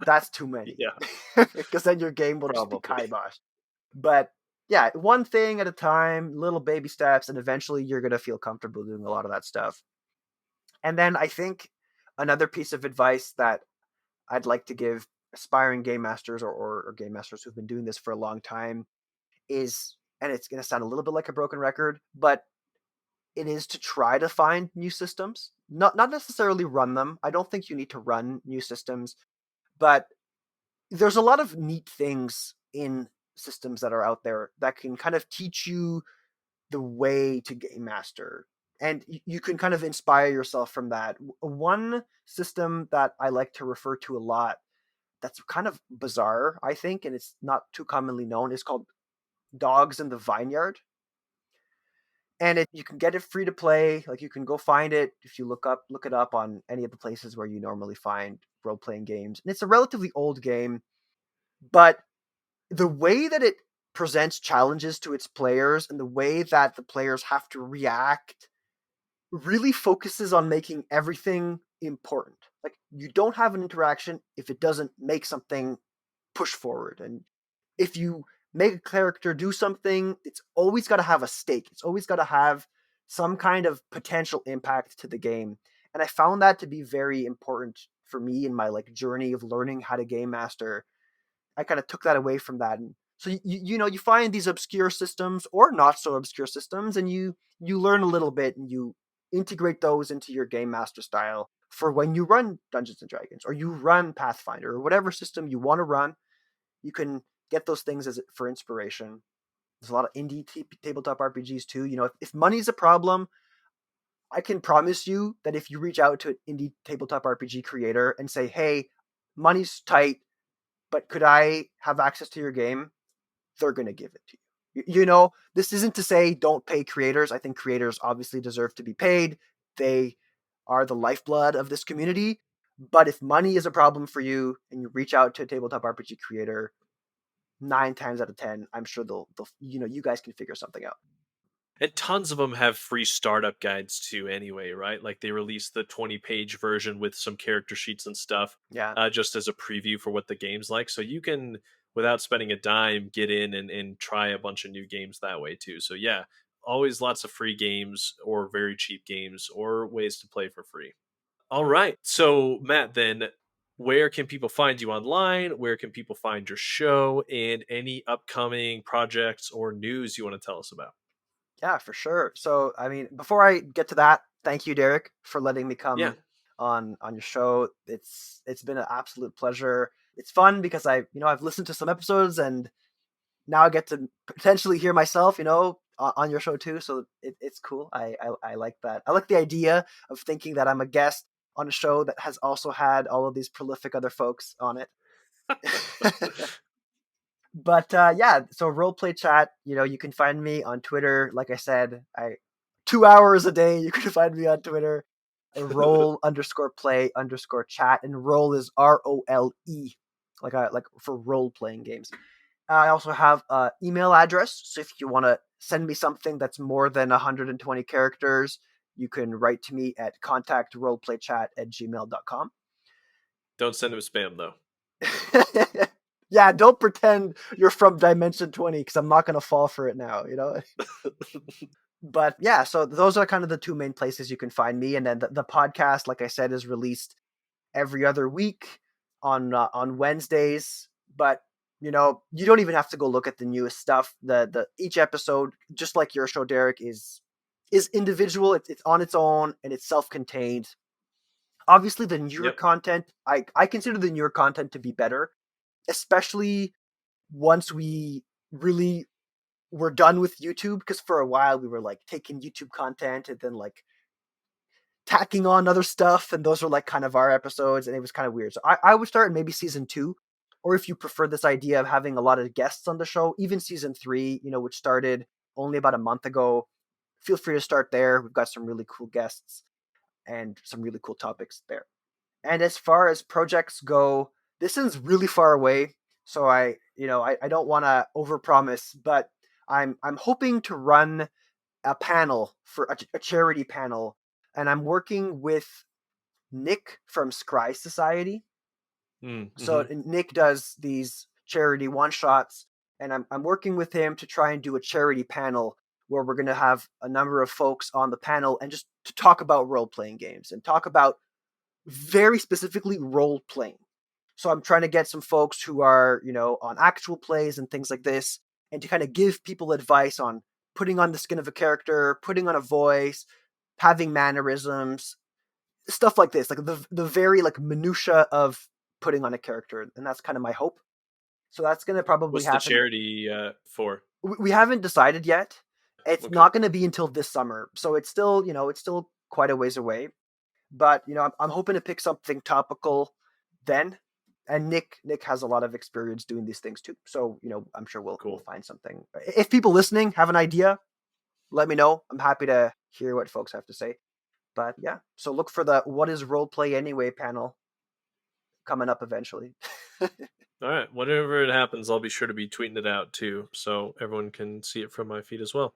That's too many. Yeah, Because then your game will just be probably. kibosh. But yeah, one thing at a time, little baby steps, and eventually you're going to feel comfortable doing a lot of that stuff. And then I think another piece of advice that I'd like to give aspiring game masters or game masters who've been doing this for a long time is, and it's going to sound a little bit like a broken record, but it is to try to find new systems. Not necessarily run them. I don't think you need to run new systems, but there's a lot of neat things in systems that are out there that can kind of teach you the way to game master, and you can kind of inspire yourself from that. One system that I like to refer to a lot, that's kind of bizarre, I think, and it's not too commonly known, is called Dogs in the Vineyard. And you can get it free to play. Like, you can go find it if you look it up on any of the places where you normally find role playing games. And it's a relatively old game, but the way that it presents challenges to its players and the way that the players have to react really focuses on making everything important. Like, you don't have an interaction if it doesn't make something push forward. And if you make a character do something, it's always got to have a stake. It's always got to have some kind of potential impact to the game. And I found that to be very important for me in my journey of learning how to game master. I kind of took that away from that. And so you find these obscure systems or not so obscure systems, and you learn a little bit and you integrate those into your game master style for when you run Dungeons and Dragons or you run Pathfinder or whatever system you want to run. You can get those things for inspiration. There's a lot of indie tabletop RPGs too. If money's a problem, I can promise you that if you reach out to an indie tabletop RPG creator and say, hey, money's tight, but could I have access to your game? They're going to give it to you. This isn't to say don't pay creators. I think creators obviously deserve to be paid. They are the lifeblood of this community. But if money is a problem for you and you reach out to a tabletop RPG creator, 9 times out of 10, I'm sure they'll you guys can figure something out. And tons of them have free startup guides too, anyway, right? Like, they release the 20-page version with some character sheets and stuff, Yeah. just as a preview for what the game's like. So you can, without spending a dime, get in and try a bunch of new games that way too. So yeah, always lots of free games or very cheap games or ways to play for free. All right. So, Matt, then, where can people find you online? Where can people find your show, and any upcoming projects or news you want to tell us about? Yeah, for sure. So, I mean, before I get to that, thank you, Derek, for letting me Yeah. come on your show. It's been an absolute pleasure. It's fun because I've listened to some episodes and now I get to potentially hear myself, on your show too. So it's cool. I like that. I like the idea of thinking that I'm a guest on a show that has also had all of these prolific other folks on it. But so roleplay chat, you can find me on Twitter. Like I said, 2 hours a day, you can find me on Twitter. roll_play_chat, and roll is ROLE, like for role playing games. I also have an email address, so if you want to send me something that's more than 120 characters, you can write to me at contactroleplaychat@gmail.com. Don't send him spam, though. Yeah, don't pretend you're from Dimension 20, because I'm not going to fall for it now, But yeah, so those are kind of the two main places you can find me. And then the podcast, like I said, is released every other week on Wednesdays. But you don't even have to go look at the newest stuff. The each episode, just like your show, Derek, is individual. It's on its own and it's self-contained. Obviously, the newer content, I consider the newer content to be better, especially once we really were done with YouTube, because for a while we were like taking YouTube content and then like tacking on other stuff, and those were like kind of our episodes, and it was kind of weird. So I would start maybe season 2, or if you prefer this idea of having a lot of guests on the show, even season 3, which started only about a month ago, feel free to start there. We've got some really cool guests and some really cool topics there. And as far as projects go, this is really far away, so I don't want to overpromise, but I'm hoping to run a panel for a charity panel, and I'm working with Nick from Scry Society. Mm-hmm. So Nick does these charity one-shots, and I'm working with him to try and do a charity panel where we're going to have a number of folks on the panel and just to talk about role-playing games and talk about very specifically role-playing. So I'm trying to get some folks who are, on actual plays and things like this, and to kind of give people advice on putting on the skin of a character, putting on a voice, having mannerisms, stuff like this, like the very like minutia of putting on a character, and that's kind of my hope. So that's going to probably happen. What's the charity for? We haven't decided yet. It's not going to be until this summer, so it's still quite a ways away. But I'm hoping to pick something topical then. And Nick has a lot of experience doing these things too. So, I'm sure we'll find something. If people listening have an idea, let me know. I'm happy to hear what folks have to say. But yeah, so look for the What is Roleplay Anyway panel coming up eventually. All right. Whatever it happens, I'll be sure to be tweeting it out too, so everyone can see it from my feed as well.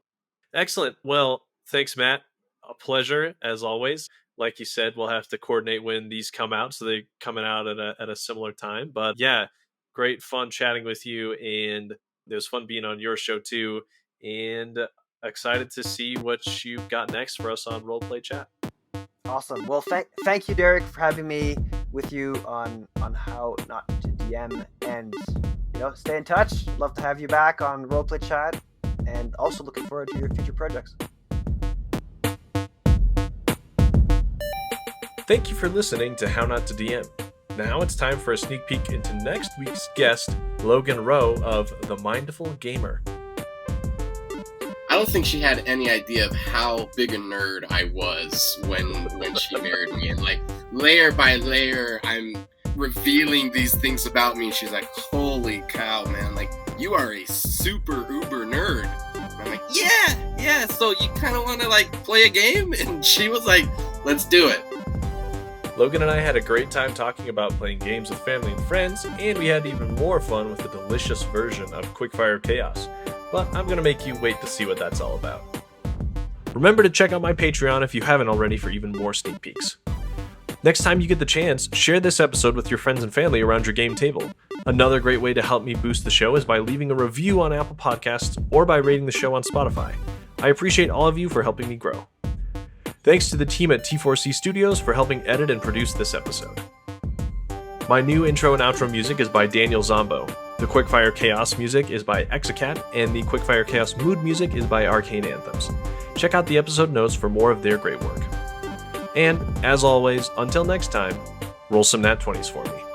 Excellent. Well, thanks, Matt. A pleasure, as always. Like you said, we'll have to coordinate when these come out, so they're coming out at a similar time. But yeah, great fun chatting with you, and it was fun being on your show too, and excited to see what you've got next for us on Roleplay Chat. Awesome. Well, thank you, Derek, for having me with you on How Not to DM, and stay in touch. Love to have you back on Roleplay Chat, and also looking forward to your future projects. Thank you for listening to How Not to DM. Now it's time for a sneak peek into next week's guest, Logan Rowe of The Mindful Gamer. I don't think she had any idea of how big a nerd I was when she married me. And like layer by layer, I'm revealing these things about me. And she's like, holy cow, man. Like, you are a super uber nerd. And I'm like, yeah. So you kind of want to like play a game? And she was like, let's do it. Logan and I had a great time talking about playing games with family and friends, and we had even more fun with a delicious version of Quickfire Chaos. But I'm going to make you wait to see what that's all about. Remember to check out my Patreon if you haven't already for even more sneak peeks. Next time you get the chance, share this episode with your friends and family around your game table. Another great way to help me boost the show is by leaving a review on Apple Podcasts or by rating the show on Spotify. I appreciate all of you for helping me grow. Thanks to the team at T4C Studios for helping edit and produce this episode. My new intro and outro music is by Danijel Zambo. The Quickfire Chaos music is by Exacat, and the Quickfire Chaos mood music is by Arcane Anthems. Check out the episode notes for more of their great work. And, as always, until next time, roll some nat 20s for me.